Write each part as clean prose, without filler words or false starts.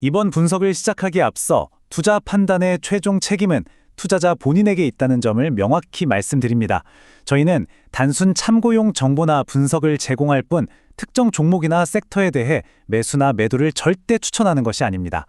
이번 분석을 시작하기에 앞서 투자 판단의 최종 책임은 투자자 본인에게 있다는 점을 명확히 말씀드립니다. 저희는 단순 참고용 정보나 분석을 제공할 뿐 특정 종목이나 섹터에 대해 매수나 매도를 절대 추천하는 것이 아닙니다.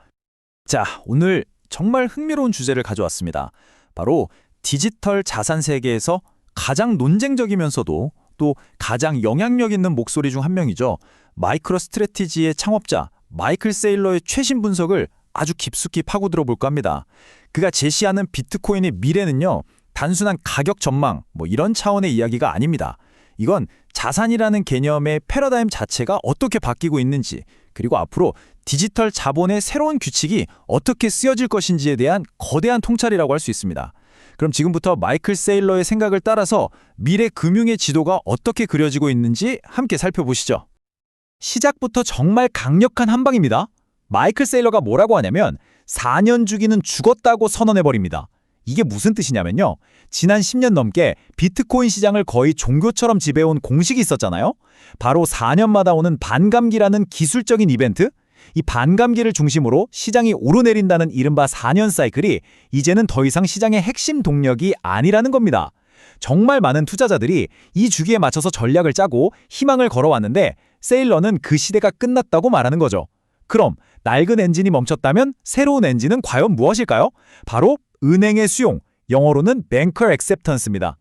자, 오늘 정말 흥미로운 주제를 가져왔습니다. 바로 디지털 자산 세계에서 가장 논쟁적이면서도 또 가장 영향력 있는 목소리 중 한 명이죠. 마이크로 스트래티지의 창업자 마이클 세일러의 최신 분석을 아주 깊숙이 파고들어 볼까 합니다. 그가 제시하는 비트코인의 미래는요, 단순한 가격 전망 이런 차원의 이야기가 아닙니다. 이건 자산이라는 개념의 패러다임 자체가 어떻게 바뀌고 있는지, 그리고 앞으로 디지털 자본의 새로운 규칙이 어떻게 쓰여질 것인지에 대한 거대한 통찰이라고 할 수 있습니다. 그럼 지금부터 마이클 세일러의 생각을 따라서 미래 금융의 지도가 어떻게 그려지고 있는지 함께 살펴보시죠. 시작부터 정말 강력한 한방입니다. 마이클 세일러가 뭐라고 하냐면 4년 주기는 죽었다고 선언해버립니다. 이게 무슨 뜻이냐면요. 지난 10년 넘게 비트코인 시장을 거의 종교처럼 지배해온 공식이 있었잖아요. 바로 4년마다 오는 반감기라는 기술적인 이벤트? 이 반감기를 중심으로 시장이 오르내린다는 이른바 4년 사이클이 이제는 더 이상 시장의 핵심 동력이 아니라는 겁니다. 정말 많은 투자자들이 이 주기에 맞춰서 전략을 짜고 희망을 걸어왔는데 세일러는 그 시대가 끝났다고 말하는 거죠. 그럼 낡은 엔진이 멈췄다면 새로운 엔진은 과연 무엇일까요? 바로 은행의 수용, 영어로는 Banker Acceptance입니다.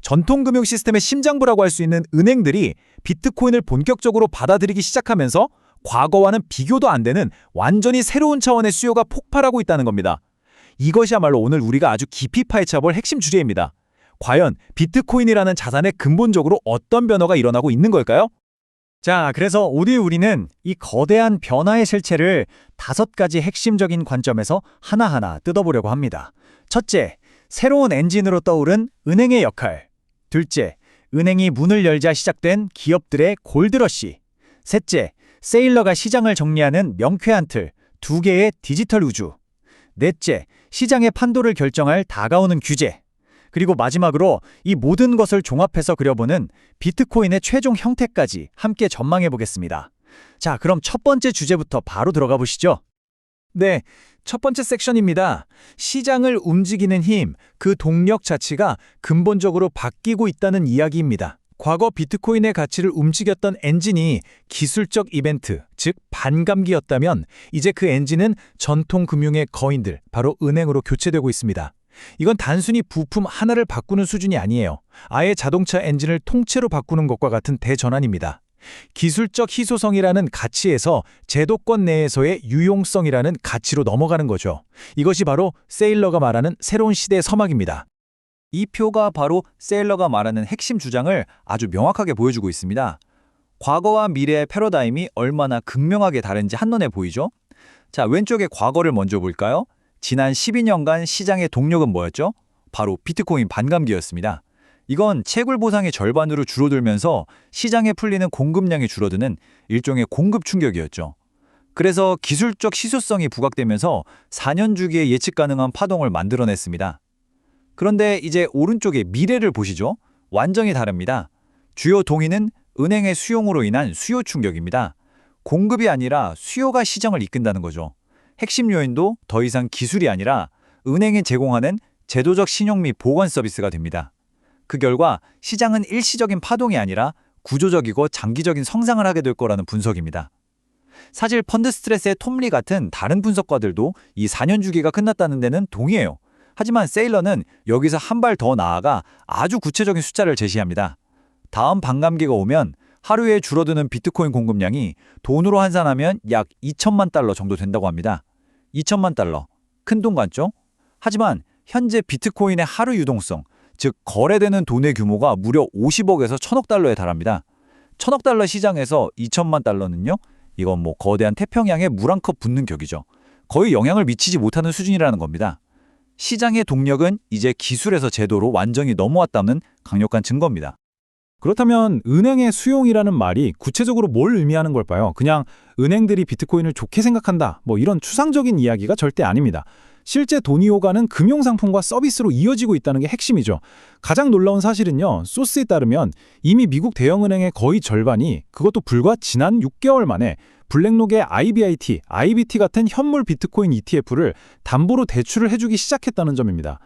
전통 금융 시스템의 심장부라고 할 수 있는 은행들이 비트코인을 본격적으로 받아들이기 시작하면서 과거와는 비교도 안 되는 완전히 새로운 차원의 수요가 폭발하고 있다는 겁니다. 이것이야말로 오늘 우리가 아주 깊이 파헤쳐볼 핵심 주제입니다. 과연 비트코인이라는 자산에 근본적으로 어떤 변화가 일어나고 있는 걸까요? 자, 그래서 오늘 우리는 이 거대한 변화의 실체를 5가지 핵심적인 관점에서 하나하나 뜯어보려고 합니다. 첫째, 새로운 엔진으로 떠오른 은행의 역할. 둘째, 은행이 문을 열자 시작된 기업들의 골드러시. 셋째, 세일러가 시장을 정리하는 명쾌한 틀, 2개의 디지털 우주. 넷째, 시장의 판도를 결정할 다가오는 규제. 그리고 마지막으로 이 모든 것을 종합해서 그려보는 비트코인의 최종 형태까지 함께 전망해 보겠습니다. 자, 그럼 첫 번째 주제부터 바로 들어가 보시죠. 네, 첫 번째 섹션입니다. 시장을 움직이는 힘, 그 동력 자체가 근본적으로 바뀌고 있다는 이야기입니다. 과거 비트코인의 가치를 움직였던 엔진이 기술적 이벤트, 즉 반감기였다면 이제 그 엔진은 전통 금융의 거인들, 바로 은행으로 교체되고 있습니다. 이건 단순히 부품 하나를 바꾸는 수준이 아니에요. 아예 자동차 엔진을 통째로 바꾸는 것과 같은 대전환입니다. 기술적 희소성이라는 가치에서 제도권 내에서의 유용성이라는 가치로 넘어가는 거죠. 이것이 바로 세일러가 말하는 새로운 시대의 서막입니다. 이 표가 바로 세일러가 말하는 핵심 주장을 아주 명확하게 보여주고 있습니다. 과거와 미래의 패러다임이 얼마나 극명하게 다른지 한눈에 보이죠? 자, 왼쪽의 과거를 먼저 볼까요? 지난 12년간 시장의 동력은 뭐였죠? 바로 비트코인 반감기였습니다. 이건 채굴 보상의 절반으로 줄어들면서 시장에 풀리는 공급량이 줄어드는 일종의 공급 충격이었죠. 그래서 기술적 희소성이 부각되면서 4년 주기의 예측 가능한 파동을 만들어냈습니다. 그런데 이제 오른쪽의 미래를 보시죠. 완전히 다릅니다. 주요 동인은 은행의 수용으로 인한 수요 충격입니다. 공급이 아니라 수요가 시장을 이끈다는 거죠. 핵심 요인도 더 이상 기술이 아니라 은행이 제공하는 제도적 신용 및 보관 서비스가 됩니다. 그 결과 시장은 일시적인 파동이 아니라 구조적이고 장기적인 성장을 하게 될 거라는 분석입니다. 사실 펀드 스트레스의 톰리 같은 다른 분석가들도 이 4년 주기가 끝났다는 데는 동의해요. 하지만 세일러는 여기서 한 발 더 나아가 아주 구체적인 숫자를 제시합니다. 다음 반감기가 오면 하루에 줄어드는 비트코인 공급량이 돈으로 환산하면 약 2천만 달러 정도 된다고 합니다. 2천만 달러. 큰 돈 같죠? 하지만 현재 비트코인의 하루 유동성, 즉 거래되는 돈의 규모가 무려 50억에서 1,000억 달러에 달합니다. 1,000억 달러 시장에서 2천만 달러는요? 이건 거대한 태평양에 물 한 컵 붓는 격이죠. 거의 영향을 미치지 못하는 수준이라는 겁니다. 시장의 동력은 이제 기술에서 제도로 완전히 넘어왔다는 강력한 증거입니다. 그렇다면 은행의 수용이라는 말이 구체적으로 뭘 의미하는 걸까요? 그냥 은행들이 비트코인을 좋게 생각한다, 이런 추상적인 이야기가 절대 아닙니다. 실제 돈이 오가는 금융상품과 서비스로 이어지고 있다는 게 핵심이죠. 가장 놀라운 사실은요, 소스에 따르면 이미 미국 대형은행의 거의 절반이 그것도 불과 지난 6개월 만에 블랙록의 IBIT, IBT 같은 현물 비트코인 ETF를 담보로 대출을 해주기 시작했다는 점입니다.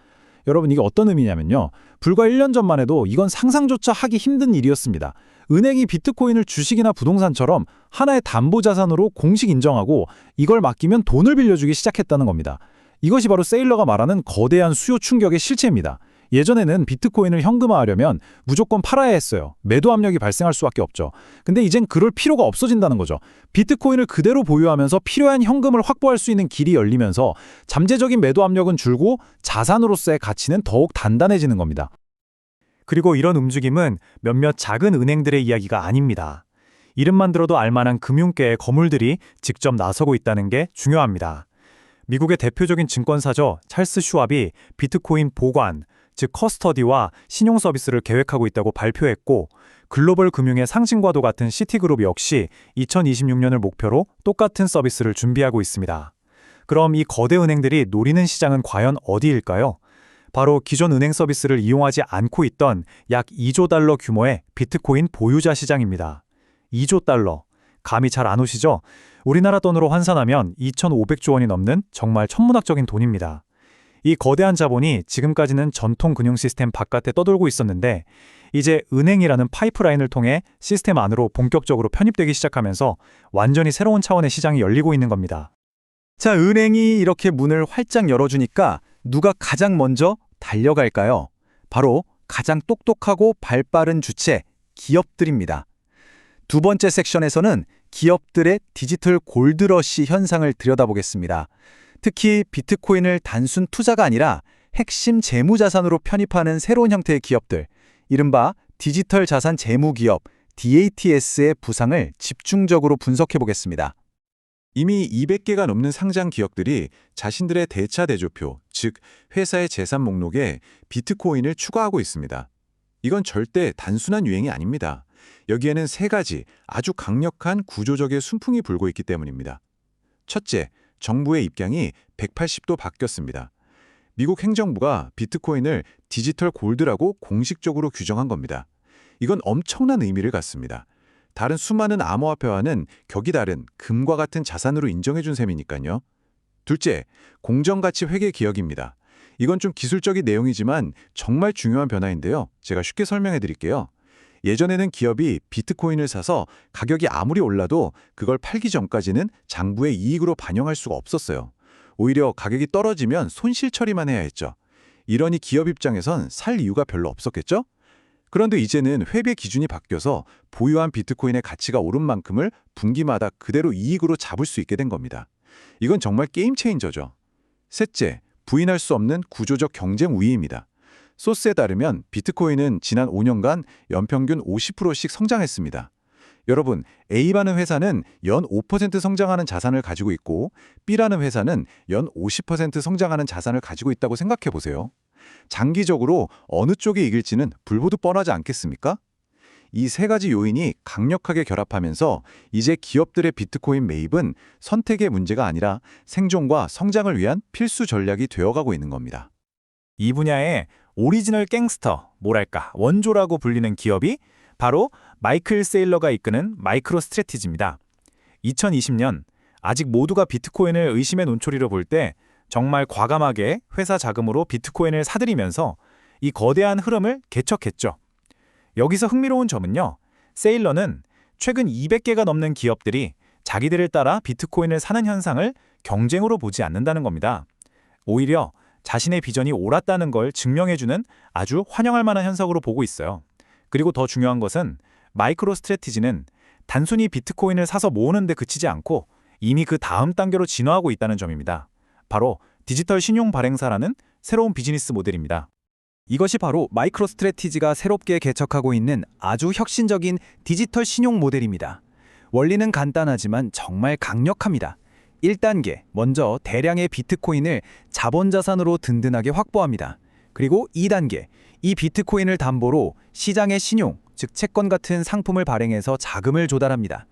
여러분 이게 어떤 의미냐면요. 불과 1년 전만 해도 이건 상상조차 하기 힘든 일이었습니다. 은행이 비트코인을 주식이나 부동산처럼 하나의 담보자산으로 공식 인정하고 이걸 맡기면 돈을 빌려주기 시작했다는 겁니다. 이것이 바로 세일러가 말하는 거대한 수요 충격의 실체입니다. 예전에는 비트코인을 현금화하려면 무조건 팔아야 했어요. 매도 압력이 발생할 수밖에 없죠. 근데 이젠 그럴 필요가 없어진다는 거죠. 비트코인을 그대로 보유하면서 필요한 현금을 확보할 수 있는 길이 열리면서 잠재적인 매도 압력은 줄고 자산으로서의 가치는 더욱 단단해지는 겁니다. 그리고 이런 움직임은 몇몇 작은 은행들의 이야기가 아닙니다. 이름만 들어도 알만한 금융계의 거물들이 직접 나서고 있다는 게 중요합니다. 미국의 대표적인 증권사죠. 찰스 슈왑이 비트코인 보관, 즉 커스터디와 신용 서비스를 계획하고 있다고 발표했고, 글로벌 금융의 상징과도 같은 시티그룹 역시 2026년을 목표로 똑같은 서비스를 준비하고 있습니다. 그럼 이 거대 은행들이 노리는 시장은 과연 어디일까요? 바로 기존 은행 서비스를 이용하지 않고 있던 약 2조 달러 규모의 비트코인 보유자 시장입니다. 2조 달러. 감이 잘 안 오시죠? 우리나라 돈으로 환산하면 2,500조 원이 넘는 정말 천문학적인 돈입니다. 이 거대한 자본이 지금까지는 전통 금융 시스템 바깥에 떠돌고 있었는데 이제 은행이라는 파이프라인을 통해 시스템 안으로 본격적으로 편입되기 시작하면서 완전히 새로운 차원의 시장이 열리고 있는 겁니다. 자, 은행이 이렇게 문을 활짝 열어주니까 누가 가장 먼저 달려갈까요? 바로 가장 똑똑하고 발빠른 주체, 기업들입니다. 두 번째 섹션에서는 기업들의 디지털 골드러시 현상을 들여다보겠습니다. 특히 비트코인을 단순 투자가 아니라 핵심 재무자산으로 편입하는 새로운 형태의 기업들, 이른바 디지털 자산 재무기업, DATS의 부상을 집중적으로 분석해 보겠습니다. 이미 200개가 넘는 상장 기업들이 자신들의 대차 대조표, 즉 회사의 재산 목록에 비트코인을 추가하고 있습니다. 이건 절대 단순한 유행이 아닙니다. 여기에는 세 가지 아주 강력한 구조적인 순풍이 불고 있기 때문입니다. 첫째, 정부의 입장이 180도 바뀌었습니다. 미국 행정부가 비트코인을 디지털 골드라고 공식적으로 규정한 겁니다. 이건 엄청난 의미를 갖습니다. 다른 수많은 암호화폐와는 격이 다른 금과 같은 자산으로 인정해준 셈이니까요. 둘째, 공정가치 회계 기억입니다. 이건 좀 기술적인 내용이지만 정말 중요한 변화인데요. 제가 쉽게 설명해 드릴게요. 예전에는 기업이 비트코인을 사서 가격이 아무리 올라도 그걸 팔기 전까지는 장부의 이익으로 반영할 수가 없었어요. 오히려 가격이 떨어지면 손실 처리만 해야 했죠. 이러니 기업 입장에선 살 이유가 별로 없었겠죠? 그런데 이제는 회계 기준이 바뀌어서 보유한 비트코인의 가치가 오른 만큼을 분기마다 그대로 이익으로 잡을 수 있게 된 겁니다. 이건 정말 게임 체인저죠. 셋째, 부인할 수 없는 구조적 경쟁 우위입니다. 소스에 따르면 비트코인은 지난 5년간 연평균 50%씩 성장했습니다. 여러분, A라는 회사는 연 5% 성장하는 자산을 가지고 있고 B라는 회사는 연 50% 성장하는 자산을 가지고 있다고 생각해 보세요. 장기적으로 어느 쪽이 이길지는 불보듯 뻔하지 않겠습니까? 이 세 가지 요인이 강력하게 결합하면서 이제 기업들의 비트코인 매입은 선택의 문제가 아니라 생존과 성장을 위한 필수 전략이 되어가고 있는 겁니다. 이 분야의 오리지널 갱스터, 뭐랄까 원조라고 불리는 기업이 바로 마이클 세일러가 이끄는 마이크로 스트래티지입니다. 2020년 아직 모두가 비트코인을 의심의 논초리로 볼 때 정말 과감하게 회사 자금으로 비트코인을 사들이면서 이 거대한 흐름을 개척했죠. 여기서 흥미로운 점은요. 세일러는 최근 200개가 넘는 기업들이 자기들을 따라 비트코인을 사는 현상을 경쟁으로 보지 않는다는 겁니다. 오히려 자신의 비전이 옳았다는 걸 증명해주는 아주 환영할 만한 현상으로 보고 있어요. 그리고 더 중요한 것은 마이크로 스트래티지는 단순히 비트코인을 사서 모으는 데 그치지 않고 이미 그 다음 단계로 진화하고 있다는 점입니다. 바로 디지털 신용 발행사라는 새로운 비즈니스 모델입니다. 이것이 바로 마이크로 스트래티지가 새롭게 개척하고 있는 아주 혁신적인 디지털 신용 모델입니다. 원리는 간단하지만 정말 강력합니다. 1단계, 먼저 대량의 비트코인을 자본자산으로 든든하게 확보합니다. 그리고 2단계, 이 비트코인을 담보로 시장의 신용, 즉 채권 같은 상품을 발행해서 자금을 조달합니다.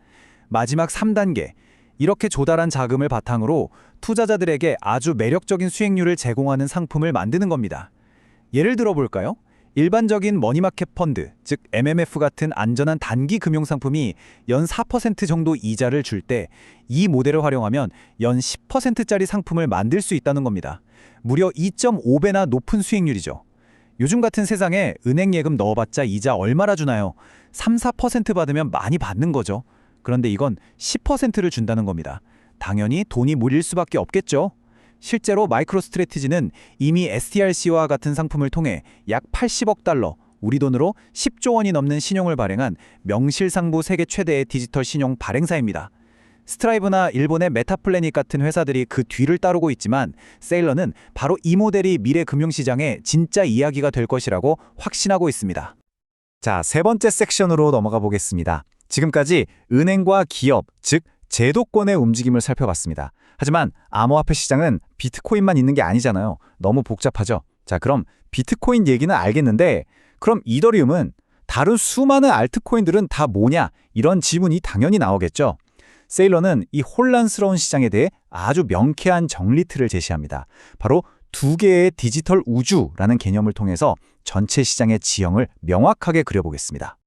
마지막 3단계, 이렇게 조달한 자금을 바탕으로 투자자들에게 아주 매력적인 수익률을 제공하는 상품을 만드는 겁니다. 예를 들어 볼까요? 일반적인 머니마켓 펀드, 즉 MMF 같은 안전한 단기 금융상품이 연 4% 정도 이자를 줄 때 이 모델을 활용하면 연 10%짜리 상품을 만들 수 있다는 겁니다. 무려 2.5배나 높은 수익률이죠. 요즘 같은 세상에 은행 예금 넣어봤자 이자 얼마나 주나요? 3, 4% 받으면 많이 받는 거죠. 그런데 이건 10%를 준다는 겁니다. 당연히 돈이 몰릴 수밖에 없겠죠. 실제로 마이크로스트래티지는 이미 STRC와 같은 상품을 통해 약 80억 달러, 우리 돈으로 10조 원이 넘는 신용을 발행한 명실상부 세계 최대의 디지털 신용 발행사입니다. 스트라이브나 일본의 메타플래닛 같은 회사들이 그 뒤를 따르고 있지만 세일러는 바로 이 모델이 미래 금융시장의 진짜 이야기가 될 것이라고 확신하고 있습니다. 자, 세 번째 섹션으로 넘어가 보겠습니다. 지금까지 은행과 기업, 즉 제도권의 움직임을 살펴봤습니다. 하지만 암호화폐 시장은 비트코인만 있는 게 아니잖아요. 너무 복잡하죠. 자, 그럼 비트코인 얘기는 알겠는데 그럼 이더리움은 다른 수많은 알트코인들은 다 뭐냐? 이런 질문이 당연히 나오겠죠. 세일러는 이 혼란스러운 시장에 대해 아주 명쾌한 정리틀을 제시합니다. 바로 두 개의 디지털 우주라는 개념을 통해서 전체 시장의 지형을 명확하게 그려보겠습니다.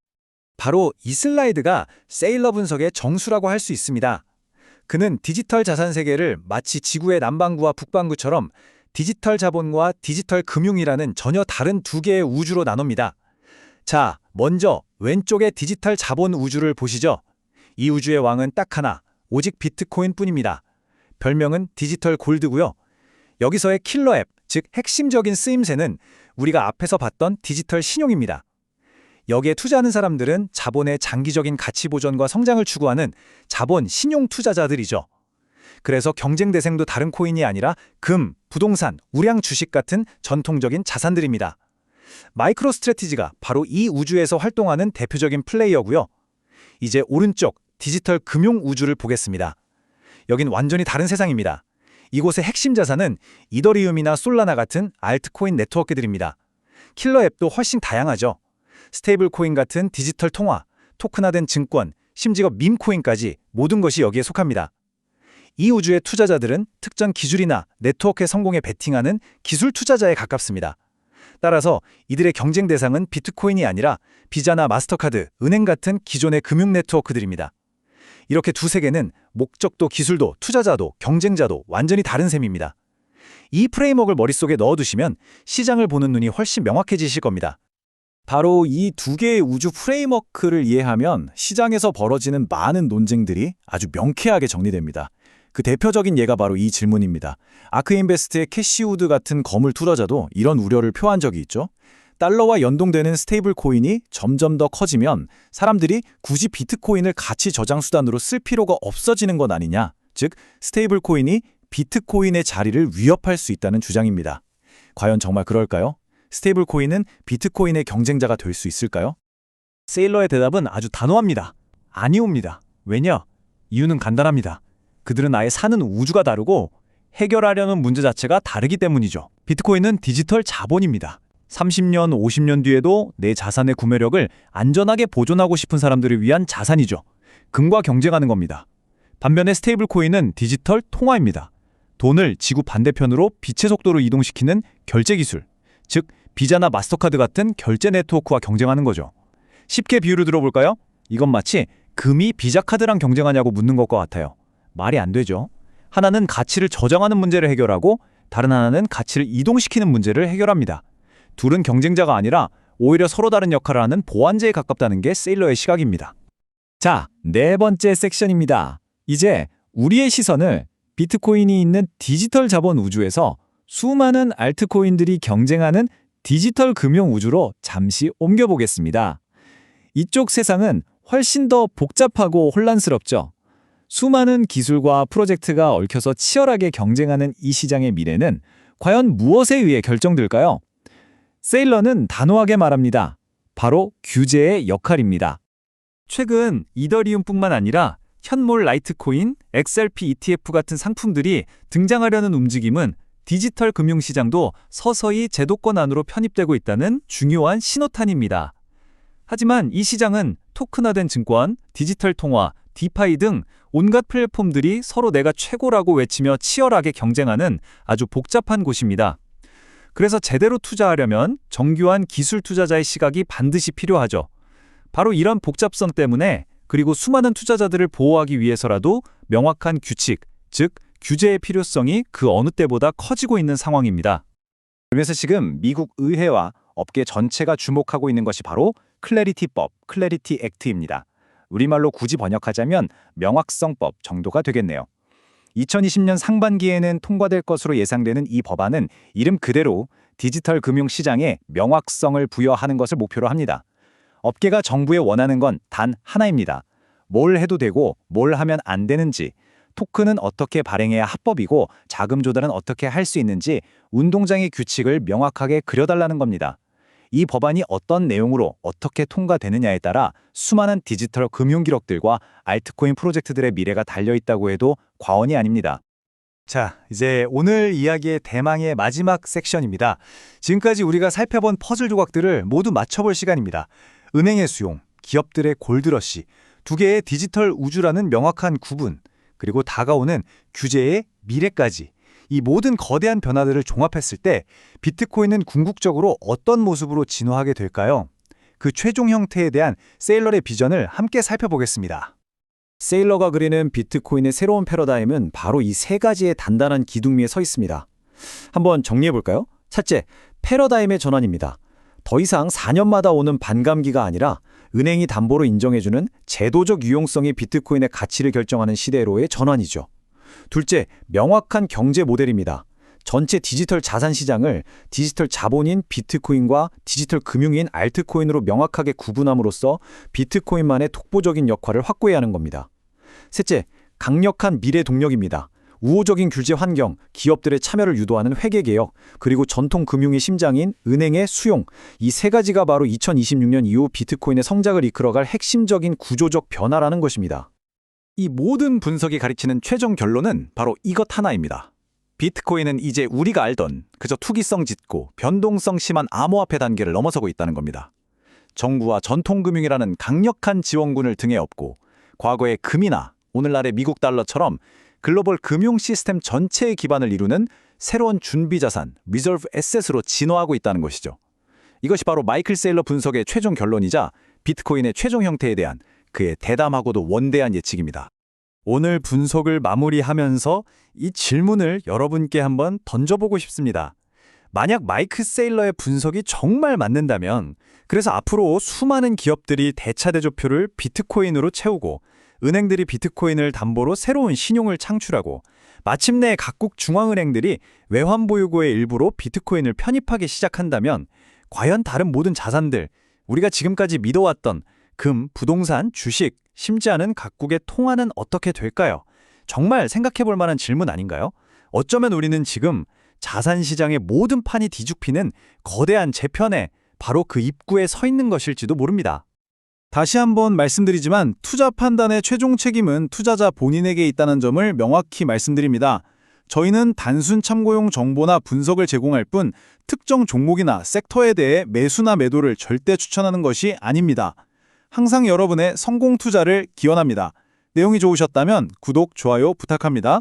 바로 이 슬라이드가 세일러 분석의 정수라고 할 수 있습니다. 그는 디지털 자산 세계를 마치 지구의 남반구와 북반구처럼 디지털 자본과 디지털 금융이라는 전혀 다른 두 개의 우주로 나눕니다. 자, 먼저 왼쪽의 디지털 자본 우주를 보시죠. 이 우주의 왕은 딱 하나, 오직 비트코인뿐입니다. 별명은 디지털 골드고요. 여기서의 킬러 앱, 즉 핵심적인 쓰임새는 우리가 앞에서 봤던 디지털 신용입니다. 여기에 투자하는 사람들은 자본의 장기적인 가치 보존과 성장을 추구하는 자본 신용 투자자들이죠. 그래서 경쟁 대상도 다른 코인이 아니라 금, 부동산, 우량 주식 같은 전통적인 자산들입니다. 마이크로스트래티지가 바로 이 우주에서 활동하는 대표적인 플레이어고요. 이제 오른쪽 디지털 금융 우주를 보겠습니다. 여긴 완전히 다른 세상입니다. 이곳의 핵심 자산은 이더리움이나 솔라나 같은 알트코인 네트워크들입니다. 킬러 앱도 훨씬 다양하죠. 스테이블 코인 같은 디지털 통화, 토큰화된 증권, 심지어 밈코인까지 모든 것이 여기에 속합니다. 이 우주의 투자자들은 특정 기술이나 네트워크의 성공에 베팅하는 기술 투자자에 가깝습니다. 따라서 이들의 경쟁 대상은 비트코인이 아니라 비자나 마스터카드, 은행 같은 기존의 금융 네트워크들입니다. 이렇게 두 세계는 목적도 기술도 투자자도 경쟁자도 완전히 다른 셈입니다. 이 프레임워크를 머릿속에 넣어두시면 시장을 보는 눈이 훨씬 명확해지실 겁니다. 바로 이 두 개의 우주 프레임워크를 이해하면 시장에서 벌어지는 많은 논쟁들이 아주 명쾌하게 정리됩니다. 그 대표적인 예가 바로 이 질문입니다. 아크인베스트의 캐시우드 같은 거물 투자자도 이런 우려를 표한 적이 있죠. 달러와 연동되는 스테이블 코인이 점점 더 커지면 사람들이 굳이 비트코인을 가치 저장 수단으로 쓸 필요가 없어지는 것 아니냐. 즉, 스테이블 코인이 비트코인의 자리를 위협할 수 있다는 주장입니다. 과연 정말 그럴까요? 스테이블 코인은 비트코인의 경쟁자가 될 수 있을까요? 세일러의 대답은 아주 단호합니다. 아니옵니다. 왜냐? 이유는 간단합니다. 그들은 아예 사는 우주가 다르고 해결하려는 문제 자체가 다르기 때문이죠. 비트코인은 디지털 자본입니다. 30년, 50년 뒤에도 내 자산의 구매력을 안전하게 보존하고 싶은 사람들을 위한 자산이죠. 금과 경쟁하는 겁니다. 반면에 스테이블 코인은 디지털 통화입니다. 돈을 지구 반대편으로 빛의 속도로 이동시키는 결제 기술, 즉 비자나 마스터카드 같은 결제 네트워크와 경쟁하는 거죠. 쉽게 비유를 들어볼까요? 이건 마치 금이 비자 카드랑 경쟁하냐고 묻는 것과 같아요. 말이 안 되죠. 하나는 가치를 저장하는 문제를 해결하고 다른 하나는 가치를 이동시키는 문제를 해결합니다. 둘은 경쟁자가 아니라 오히려 서로 다른 역할을 하는 보완제에 가깝다는 게 세일러의 시각입니다. 자, 네 번째 섹션입니다. 이제 우리의 시선을 비트코인이 있는 디지털 자본 우주에서 수많은 알트코인들이 경쟁하는 디지털 금융 우주로 잠시 옮겨보겠습니다. 이쪽 세상은 훨씬 더 복잡하고 혼란스럽죠. 수많은 기술과 프로젝트가 얽혀서 치열하게 경쟁하는 이 시장의 미래는 과연 무엇에 의해 결정될까요? 세일러는 단호하게 말합니다. 바로 규제의 역할입니다. 최근 이더리움뿐만 아니라 현몰 라이트코인, XRP ETF 같은 상품들이 등장하려는 움직임은 디지털 금융시장도 서서히 제도권 안으로 편입되고 있다는 중요한 신호탄입니다. 하지만 이 시장은 토큰화된 증권, 디지털 통화, 디파이 등 온갖 플랫폼들이 서로 내가 최고라고 외치며 치열하게 경쟁하는 아주 복잡한 곳입니다. 그래서 제대로 투자하려면 정교한 기술 투자자의 시각이 반드시 필요하죠. 바로 이런 복잡성 때문에 그리고 수많은 투자자들을 보호하기 위해서라도 명확한 규칙, 즉 규제의 필요성이 그 어느 때보다 커지고 있는 상황입니다. 그래서 지금 미국 의회와 업계 전체가 주목하고 있는 것이 바로 클래리티법, 클래리티 액트입니다. 우리말로 굳이 번역하자면 명확성법 정도가 되겠네요. 2020년 상반기에는 통과될 것으로 예상되는 이 법안은 이름 그대로 디지털 금융 시장에 명확성을 부여하는 것을 목표로 합니다. 업계가 정부에 원하는 건 단 하나입니다. 뭘 해도 되고 뭘 하면 안 되는지, 토큰은 어떻게 발행해야 합법이고 자금 조달은 어떻게 할 수 있는지 운동장의 규칙을 명확하게 그려달라는 겁니다. 이 법안이 어떤 내용으로 어떻게 통과되느냐에 따라 수많은 디지털 금융 기록들과 알트코인 프로젝트들의 미래가 달려있다고 해도 과언이 아닙니다. 자, 이제 오늘 이야기의 대망의 마지막 섹션입니다. 지금까지 우리가 살펴본 퍼즐 조각들을 모두 맞춰볼 시간입니다. 은행의 수용, 기업들의 골드러시, 두 개의 디지털 우주라는 명확한 구분, 그리고 다가오는 규제의 미래까지 이 모든 거대한 변화들을 종합했을 때 비트코인은 궁극적으로 어떤 모습으로 진화하게 될까요? 그 최종 형태에 대한 세일러의 비전을 함께 살펴보겠습니다. 세일러가 그리는 비트코인의 새로운 패러다임은 바로 이 세 가지의 단단한 기둥 위에 서 있습니다. 한번 정리해볼까요? 첫째, 패러다임의 전환입니다. 더 이상 4년마다 오는 반감기가 아니라 은행이 담보로 인정해주는 제도적 유용성이 비트코인의 가치를 결정하는 시대로의 전환이죠. 둘째, 명확한 경제 모델입니다. 전체 디지털 자산 시장을 디지털 자본인 비트코인과 디지털 금융인 알트코인으로 명확하게 구분함으로써 비트코인만의 독보적인 역할을 확고히 하는 겁니다. 셋째, 강력한 미래 동력입니다. 우호적인 규제 환경, 기업들의 참여를 유도하는 회계개혁, 그리고 전통 금융의 심장인 은행의 수용, 이 세 가지가 바로 2026년 이후 비트코인의 성장을 이끌어갈 핵심적인 구조적 변화라는 것입니다. 이 모든 분석이 가리키는 최종 결론은 바로 이것 하나입니다. 비트코인은 이제 우리가 알던 그저 투기성 짙고 변동성 심한 암호화폐 단계를 넘어서고 있다는 겁니다. 정부와 전통금융이라는 강력한 지원군을 등에 업고 과거의 금이나 오늘날의 미국 달러처럼 글로벌 금융 시스템 전체의 기반을 이루는 새로운 준비자산, 리저브 에셋으로 진화하고 있다는 것이죠. 이것이 바로 마이클 세일러 분석의 최종 결론이자 비트코인의 최종 형태에 대한 그의 대담하고도 원대한 예측입니다. 오늘 분석을 마무리하면서 이 질문을 여러분께 한번 던져보고 싶습니다. 만약 마이클 세일러의 분석이 정말 맞는다면, 그래서 앞으로 수많은 기업들이 대차대조표를 비트코인으로 채우고 은행들이 비트코인을 담보로 새로운 신용을 창출하고 마침내 각국 중앙은행들이 외환보유고의 일부로 비트코인을 편입하기 시작한다면 과연 다른 모든 자산들, 우리가 지금까지 믿어왔던 금, 부동산, 주식, 심지어는 각국의 통화는 어떻게 될까요? 정말 생각해볼 만한 질문 아닌가요? 어쩌면 우리는 지금 자산시장의 모든 판이 뒤죽히는 거대한 재편에 바로 그 입구에 서 있는 것일지도 모릅니다. 다시 한번 말씀드리지만 투자 판단의 최종 책임은 투자자 본인에게 있다는 점을 명확히 말씀드립니다. 저희는 단순 참고용 정보나 분석을 제공할 뿐 특정 종목이나 섹터에 대해 매수나 매도를 절대 추천하는 것이 아닙니다. 항상 여러분의 성공 투자를 기원합니다. 내용이 좋으셨다면 구독, 좋아요 부탁합니다.